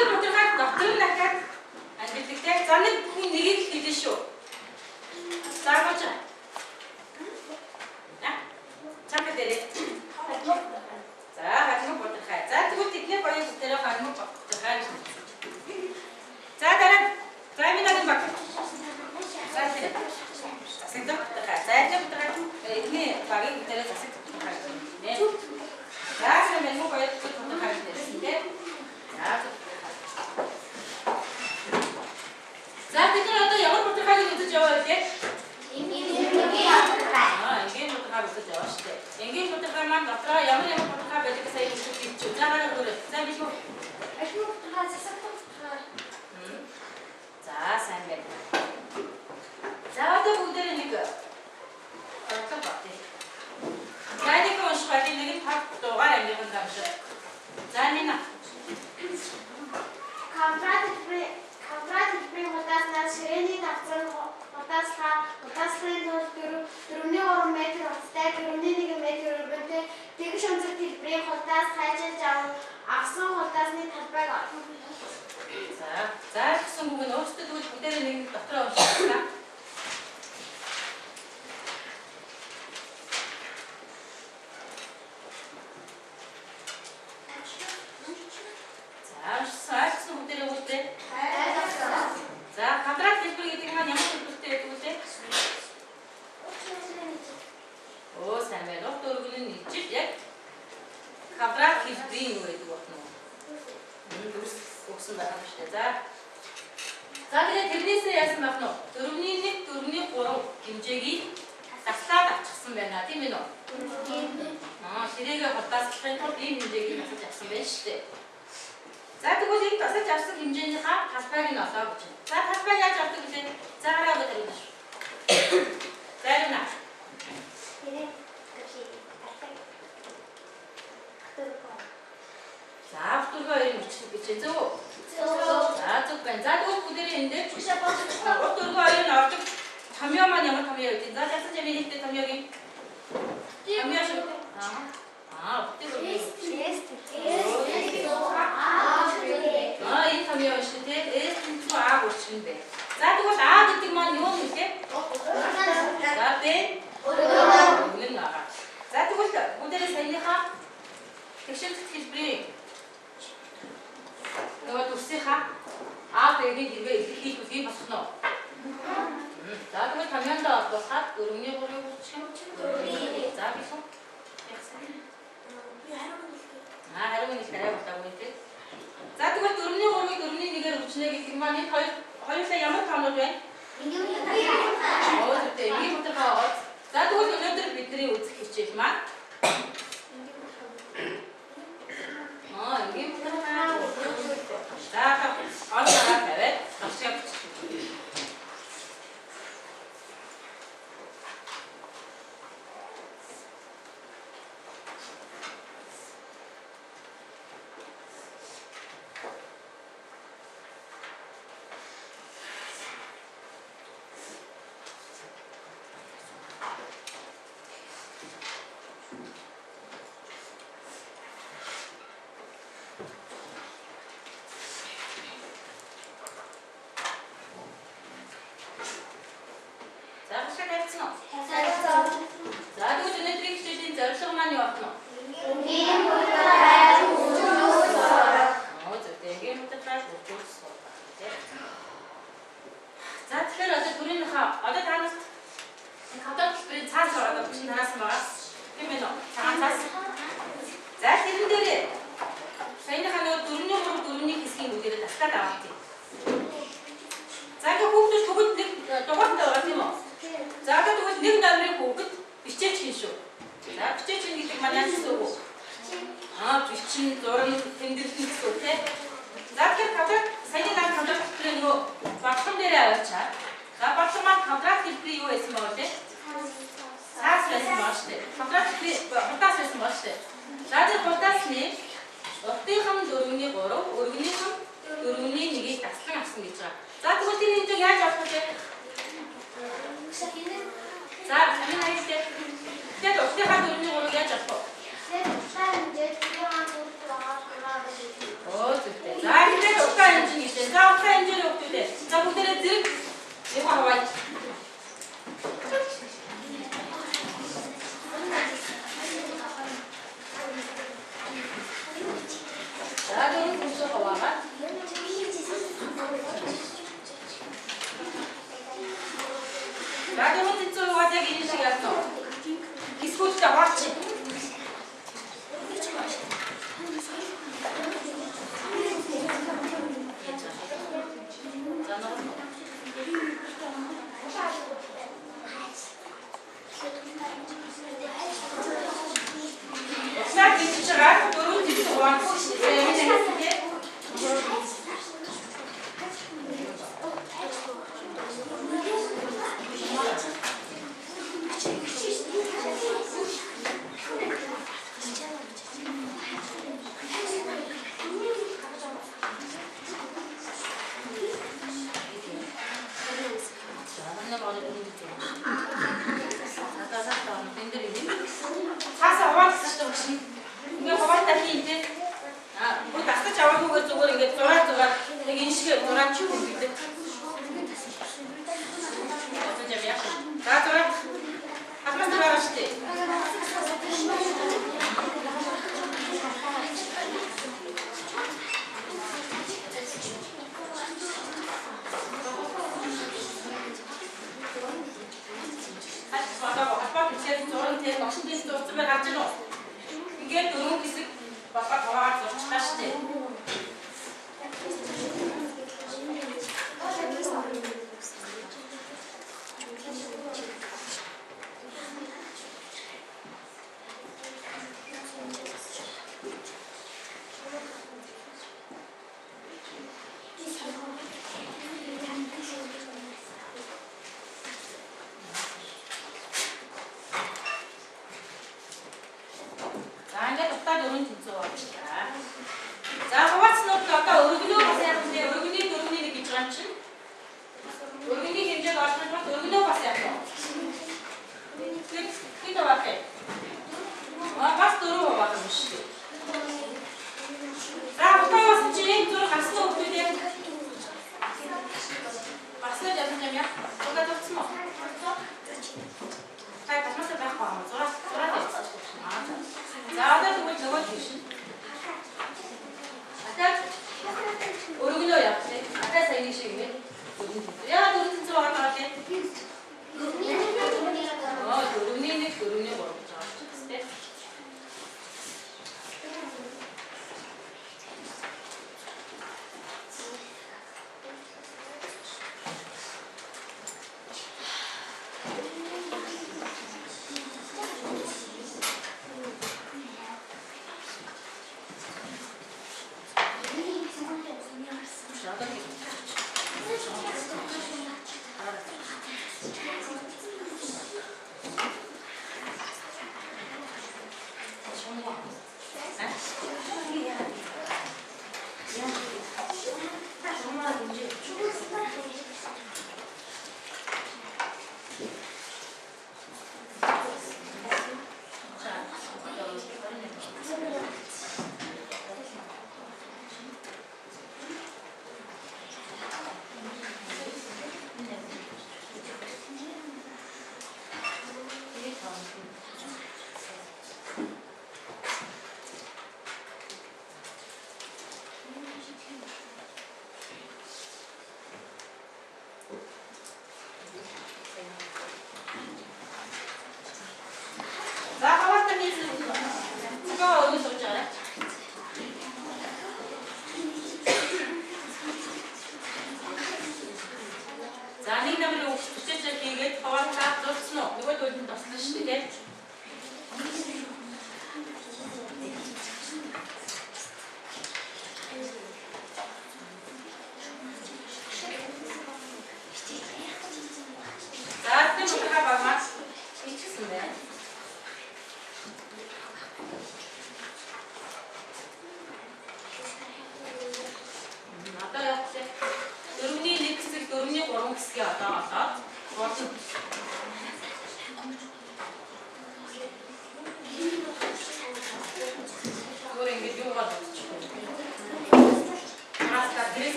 Энийг бодоход доктор дахиад ангиддаг. За нэг хүн нэгийг хэлнэ шүү. За гооч. Чамд дээрээ. За хатмаг бодохай. За тэгвэл тэдний гоё бүтээрээ хатмаг бодохай. За дараа. За минь баг. За тэр. Асагдах бодохай. За тэр бодохай. Эхний багийн бүтээрээ асагдах бодохай. Нэ. За сайн мэн гоё бодохай гэсэн тийм. За тэгэхээр одоо ямар бодохайг үзэж яваа вэ? Энгийн бодохой үзэж яваа шүү дээ. Энгийн бодохой маань дотроо ямар бодохой байдаг гэсэн юм шиг хэлчихв. За гараа өгөөрэй. За биш үү? Ашиг бодохой засагдах бодохой. За сайн байна. За одоо бүгдээ нэг оролцоо багтээ. За нэг унших нэг нь тав дугаар ангийнхан дамжаа. За нина. Квадрат хотаснаас ширээний давцан хотаслын тул 4.3 м хостой 4.1 м өргөнтэй тэгш өнцөг хэлбэрийн хотаас хайчилж авсан хотаасны талбайг олно. За гэсэн үг нь өөрсдөө тэгвэл бүгдээ нэг дотроо уншуулна. За квадрат хэлбэр гэдэг нь ямар хэлбэртэй байдаг вэ? Оо сайн байна. Урт өргөн нь ижил яг квадрат хэлбэрийн юу гэдэг байна уу? Дүрс өгсөн байна шүү дээ. За тэгээд тэрнээсээ яасан байх нь вэ? 4.1, 4.3 хэмжээгийг таслаад авчихсан байна. Тийм ээ нөө? Ширээгээ хотааслахын тулд ийм хэмжээгийг тасалж авсан байна шүү дээ. За тэгвэл энэ тасалж авсан хэмжээнийхээ талбайг нь олоо гэж байна. За талбай яаж авдаг вэ? За гараа өгөөд харъя шүү. За юуна? За автургаа юм бичих гэж байна. Зөв үү? За зөв байна. За тэгвэл бүгдээрээ энэ дээр автургаа юм ордог томьёо маань ямар томьёо вэ? За яасан ч юм хэлэхдээ томьёогийн томьёо шүү. Энэ томьёо шүү дээ. S-ийн А үрчмэн бэ. За тэгвэл А гэдэг маань юу вэ? За Б өргөн байгаа. За тэгвэл бүгдээрээ саяныхаа тэгшин хэлбэрийн нөгөө дүрсийнхаа А Б-ийг хэрвээ илэрхийлэх үгүй болох нь. За тэгвэл томьёонд болоход 4.3-ыг үрчмэн. За биш үү? Харин нэг тарай болоогүй тийм. За тэгвэл 4.3-ыг 4.1-ээр үрчнэ гэдэг маань энэ хоёулаа ямар тоонууд вэ? Энгийн бодохой. За тэгвэл өнөөдөр бидний үзэх хичээл маань энгийн бодохой. За онцгой тавиад авчиг. За Ясно. Изходите аварчи. Сега вчера първо ти това.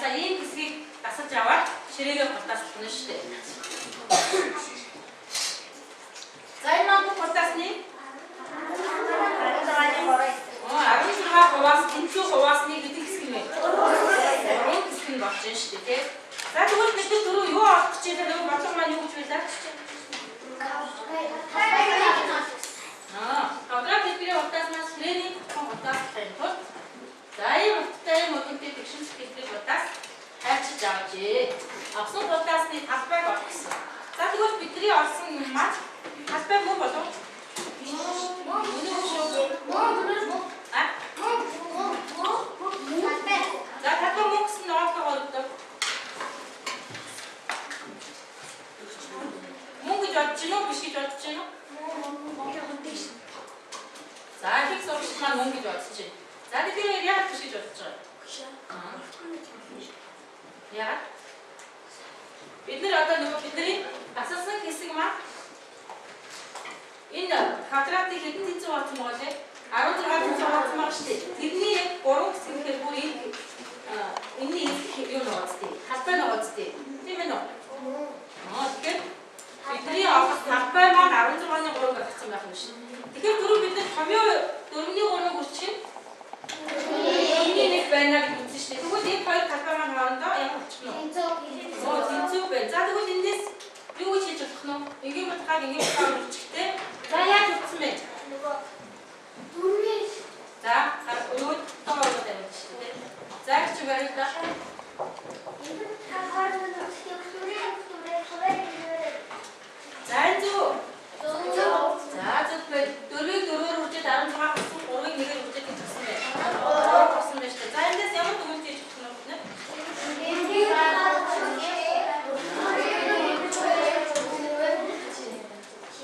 угаасаа ийм хэсгийг дасаж аваад ширээгээ хурдаас болно шүү дээ. За энэ маань хурдаасны 16%-аас тэнцүү хуваасны гэдэг хэсэг юм байна. 3 хэсэг нь болж байна шүү дээ, тийм. За тэгвэл бид дөрөв юу авах гэж байгаа нэг бодлого маань юу гэж байлаа? Тавдраа хэлбэрийн хурдаснаас ширээний хурдаас тань тул. За ийм утгатай мөрөнтэй тэгшин сэтгэлийг хурдаас хайчиж авчээ. Авсан хурдаасны талбайг олох гэсэн. За тэгвэл бидний олсон юм маань талбай мөн болов? За талбай мөн гэсэн нотог олдог. Мөн гэж бодож гинөө биш гэж бодож гинөө? За их сурч маань мөн гэж бодож байна. За тэгэхээр яагаад биш гэж бодож байгаа? Яагаад? Бид нэр одоо нөгөө бидний асуусан хэсэг маань энэ квадратын хэдэн тэнцүү болсон байгаа лээ? 16 тэнцүү болсон байгаа шүү дээ. Тэрний яг 3 хэсэг гэхээр бүр энэний юу нөөц дээ. Талбай нөөц дээ. Тийм ээ нөө? Тэгэхээр бидний авах талбай маань 16-ны 3 гарсан байх юм шүү. Тэгэхээр түрүү бид нар томьёо 4-ний 3-ыг үрчhin. Энийг нэг байна гэж үзсэн шүү дээ. Тэгвэл энэ хоёр талбай маань хоорондоо ямар болчих нь вэ? Тэнцүү байна. За тэгвэл эндээс юу гэж хийж болох нь вэ? Энгийн утгааг энгийн утгаар үржихтэй. За яаж утсан бэ? За өөд тоогоо тавьж шүү дээ. За чи барилда. За зүү. За зөвхөн 4-4-өөр үржиж 16 болсон 3-ыг нэгээр үржиж гэсэн байна. Болсон байна шүү дээ. За эндээс ямар дүгнэлт хийж өгөх нь вэ?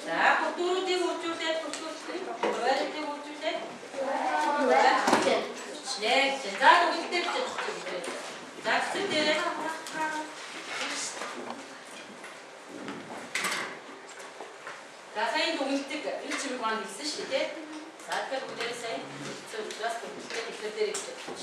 За дөрүүдийг үржүүлээд хуваарийг үржүүлээд яг за дүгнэлтээр бичиж өгөх. За хэсэг дээр за сайн дүгнэлтийг энэ чимэг маань хэлсэн шүү дээ. За тэгэхээр бүгдээ сайн зөвлөс дүгнэлтээр ихлээр бичиж өгч.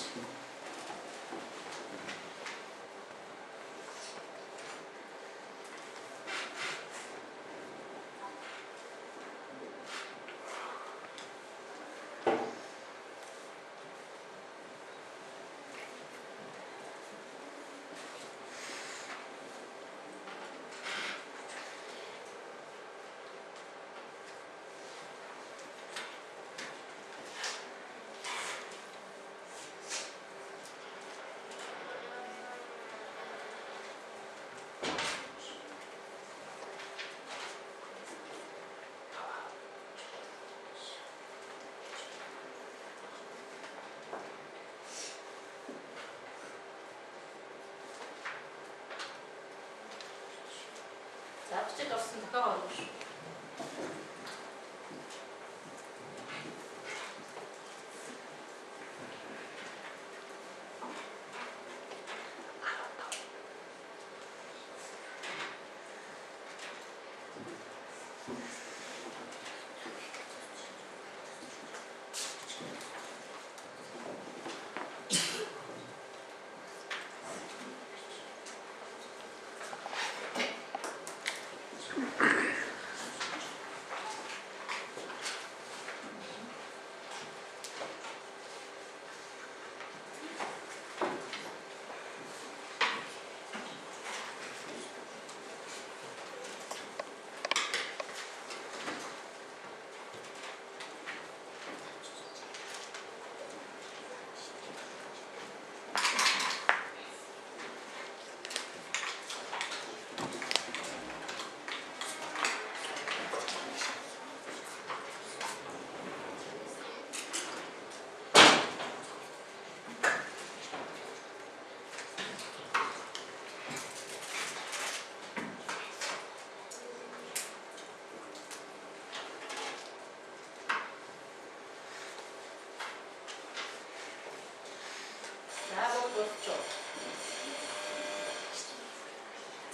За бичиж орсон дахиад орно шүү.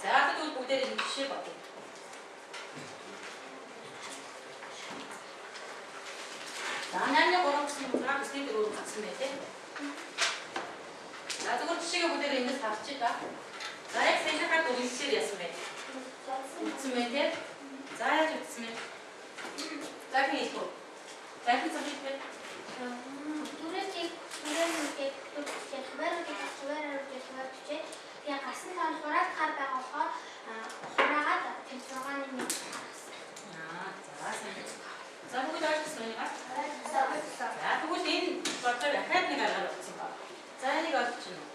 За тэгвэл бүгдээрээ нэг жишээ бодъё. За 8-ны 3 гэсэн утгаар хэсгийн дөрөв гарсан байх тийм. За За зүгээр жишээгээ бүгдээр эндээс харчих та. За яг саяны хаад өгүүлсээр яасан бэ? Үтсэн мэ те? За яаж үтсэн мэ? За хийх үү? За хийх үү? Түрээчийг түрээнийг төгсөж хавааруудыг төгсөж тэгээ гасан тоон хураад гар байгаа болохоор хураагаад тэмцээгааны нэг харсан. За сайн. За бүгд ойлгосон юм аа? За тэгвэл энэ бодоор дахиад нэг аргаар өгсөн ба. За энийг олчихно уу?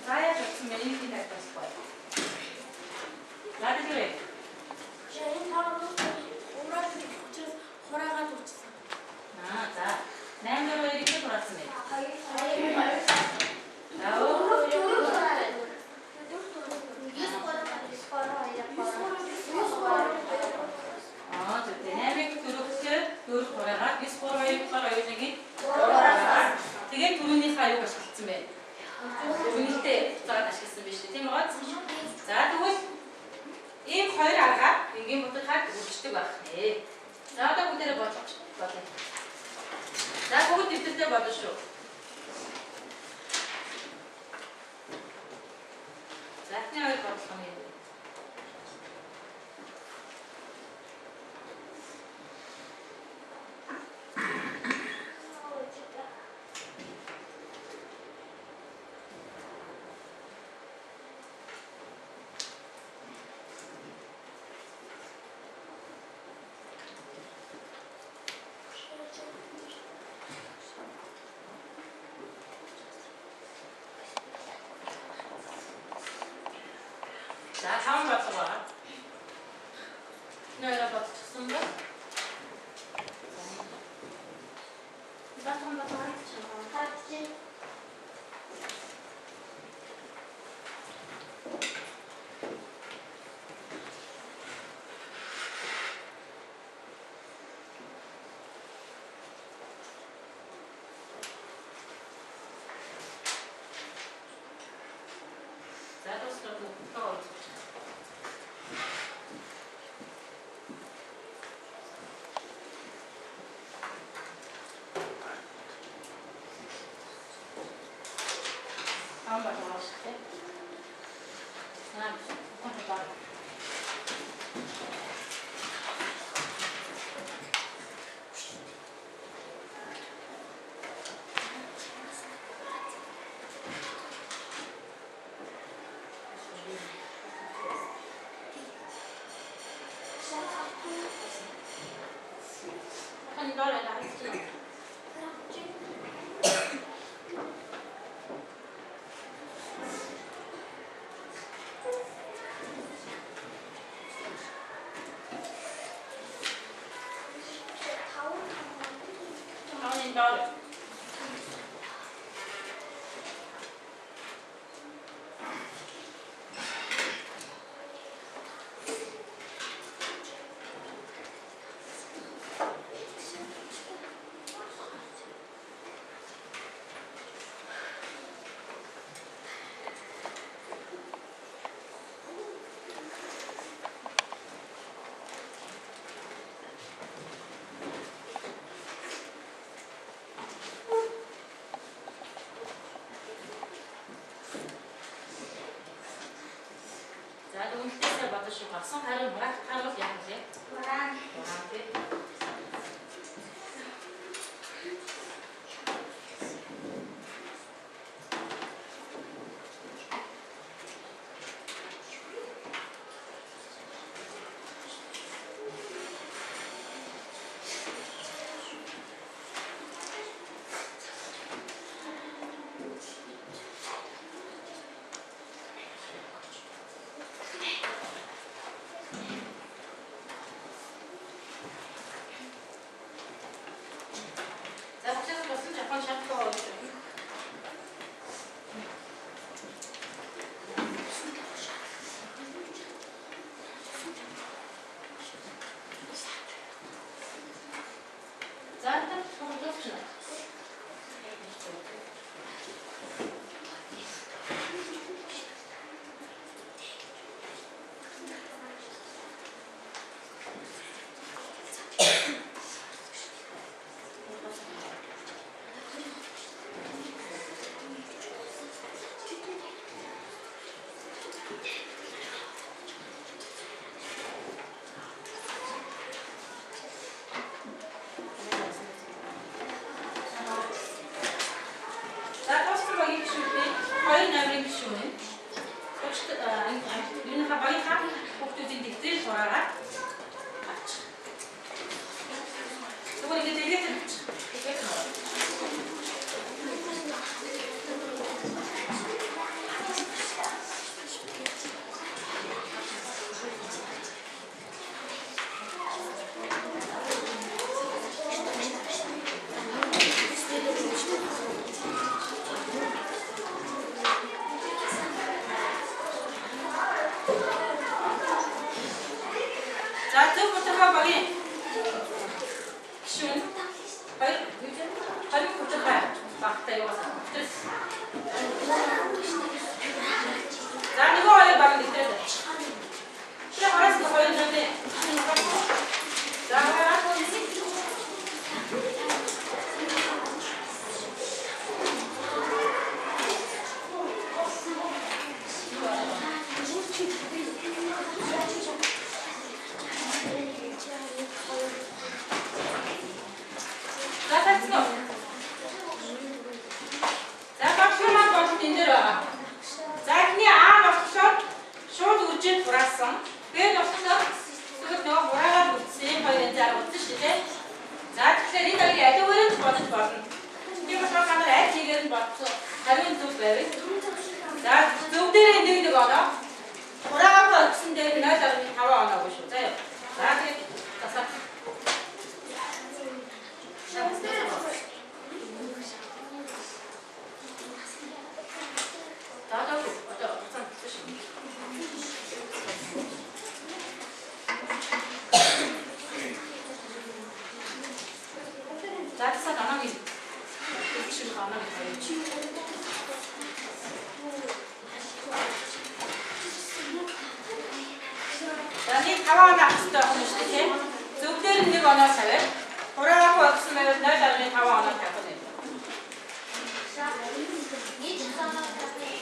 За яаж өгсөн бэ? Энийг хэд тавьчихсан бэ? За тэгвэл Жирийн тоон ураад төгсөж хураагаад төгссөн. за 8-2-ыг хэд хураасан бэ? 2. За өөр дөрөв хураагаад 9-3-2-2-1-ийг тэгээд түрүүнийх аюуг ашигласан байна. Түрүүнийхтэй хугацаагаар ашигласан байна шүү дээ. Тийм үү? За тэгвэл ийм хоёр аргаар энгийн бодохад үрждэг байх нэ. За одоо бүгдээрээ бодож байна. За бүгд дэвтэртэй бодно шүү. За эхний хоёр бодлого нь юу вэ? За таван бодлого байна. Нойроо бодчихсон ба. Батхан харагдчих. За дуусах тоо. Ама тааштай. Контрол. 한 달에 나 했지. 한 달에. За үнэтэй бодож болсон харин харуул яах вэ? Уран. 자, 토스트 먹이 피울 때 과연 나무를 피우는 이런 가방이 다 복도진 뒷들 돌아라. 이거 이제 되게 자, 저부터 가방에 쉬운 발부터 가야 막 대요가서 자, 이거 와야 방이 됐대. 그래, 알았어. 보였는데. 자, 하나. 자, 다 찍어. 자, 박수만 박수 딘들어. 자, 그냥 박수. 쇼도 우측 돌았어. 왜 박수? 그거 너 뭐라가 붙지? 거기는 잘 어떠시지? 자, 특별히 너희 애들 오는 버튼 버튼. 이거 저까는 애 지금 버튼. 다른 두 배. 자, 두 대를 있는 거다. 돌아가고 친데 나 자기 다 와나 보시죠. 자, 이렇게 가서. 자, 저기 어떤 뜻이? 자, 사 나가기. 지금 나가기 돼. Yani tamamen aksida konuştaki. Zıpların ne bana sever. Oraya koyarsın nereden tamamen takılıyor.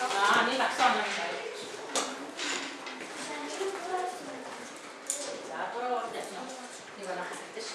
Aa, ne baksa anlamıyor. Zaten orada ne bana hasrettir.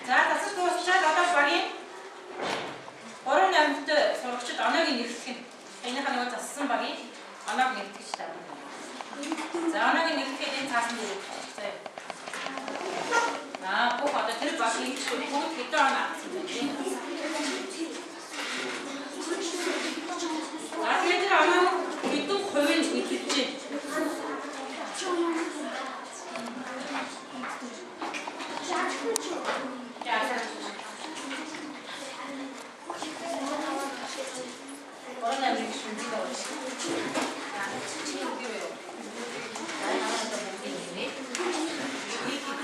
자, 다섯 번째 나다 빨리. 어른 날부터 저렇게 안 하긴 이렇게 그냥 하는 거 자ssen 바기 안 하긴 이렇게 시다. 자, 안 하긴 이렇게 된 자신들. 아, 꼭 아주 들 바기 꼭 기도 하나. 나 걔들 안 하고 기도 거의 있지. 어른 날이 준비가 어디? 나는 치치 여기 왜요? 나는 하나 더 목이 있네. 이 깊이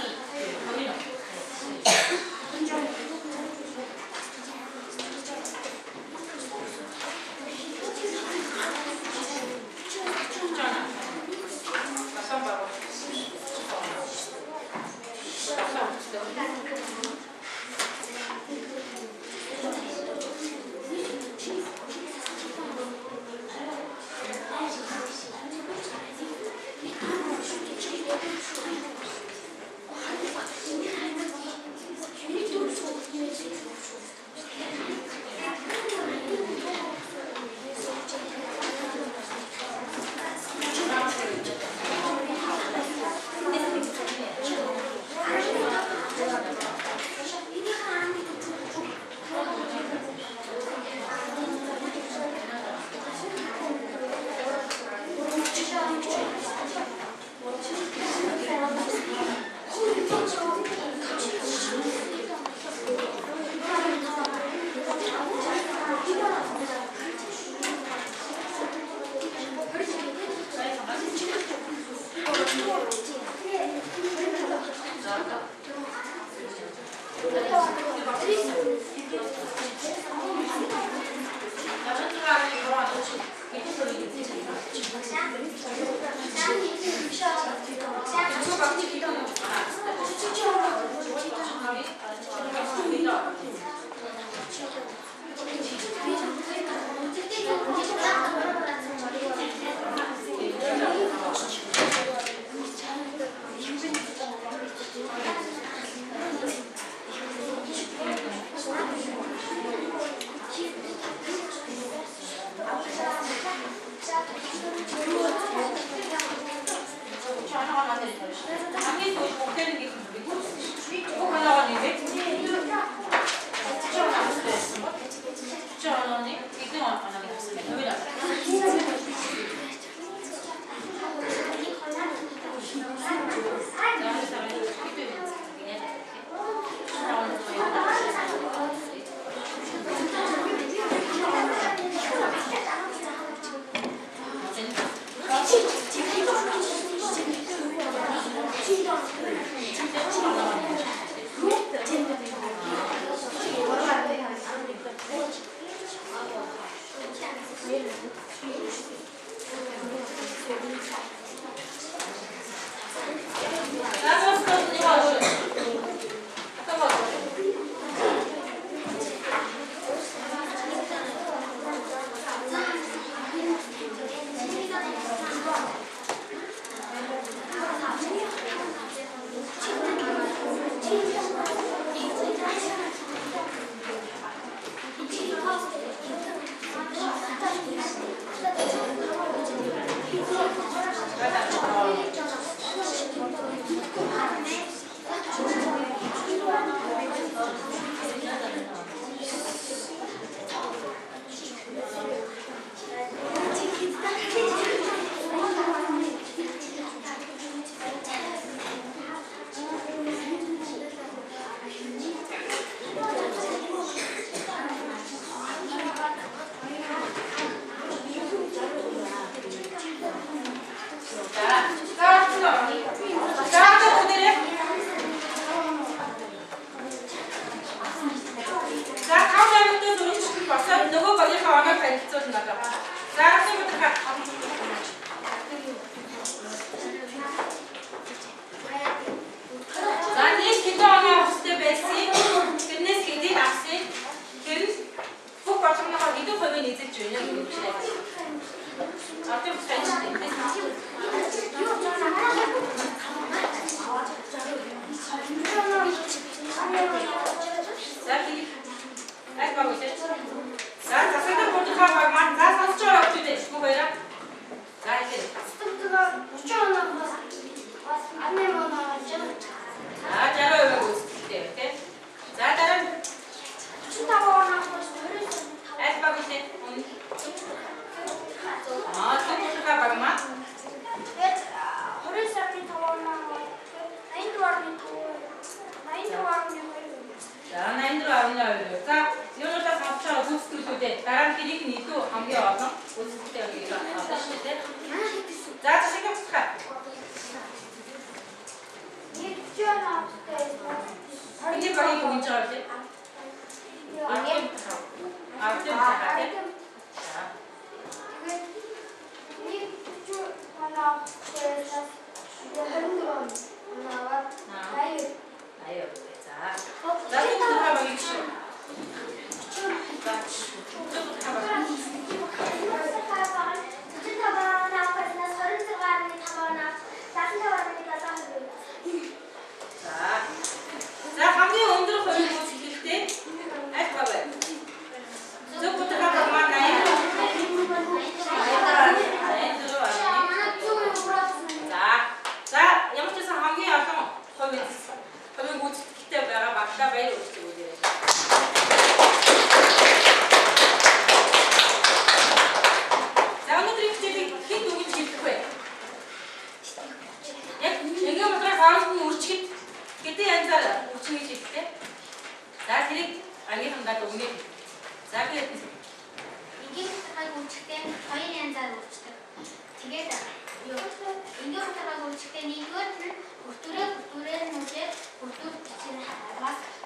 거기 넣고. 추천아. 가끔 봐봐.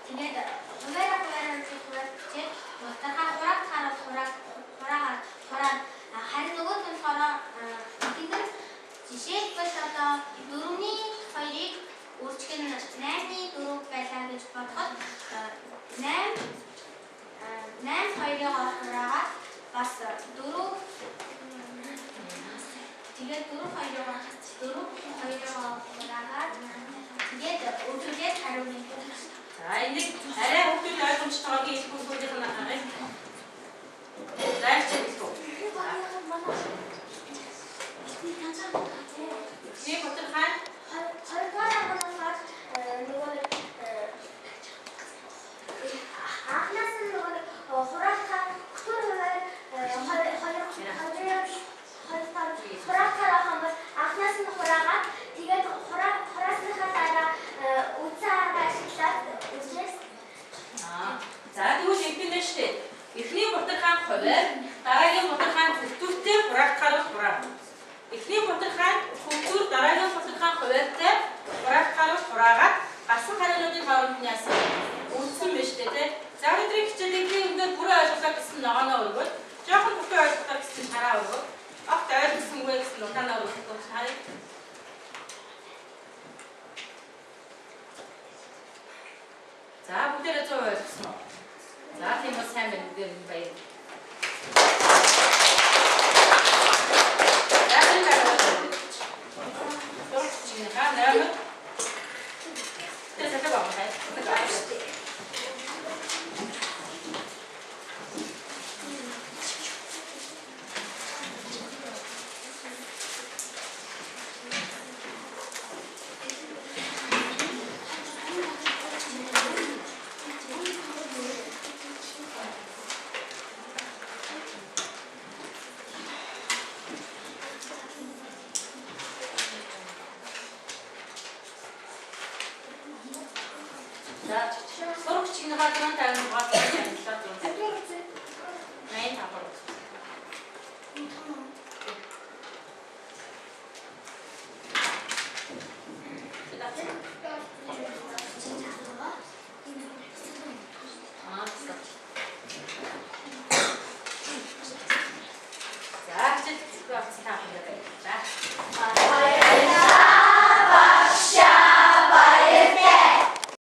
Тэгээд За энийг арай хүүхдүүд ойлгомжтойгоо хэлбэл бүгдийг нь хангах. Зайлч хэлбэл. Эхний Батар хаан анхнаас нь хураагаад тэгээд хураасныхаа дараа үцаагаа ашиглаад үзээс за тэгвэл ингэдэж штэ. Эхний Батар хаан хуваар, дараагийн Батар хаан хөвтүүртэй хураахаар хураа. Эхний Батар хаан хөвтүүр, дараагийн Батар хаан хуваартай хураахаар хураагаад гарсан хариулуудын хооронд нь яасан үлдсэн байна штэ тий. За өдрийн хичээлийнхээ өмнө бүрэн ойлголоо гэсэн ногооноо өргөд, жоохон бүрэн ойлголоо гэсэн тараа өргөд, огт ойлгосонгүй гэсэн утгаанаар өргөд харъя. За бүгдээрээ 100% ойлгосон уу? За тийм бол сайн байна бүгдээр нь баяр. За энэ байна. Сурч байгаа нэр. Тэсээ байгаа хай. За сурагчийн хаалган тань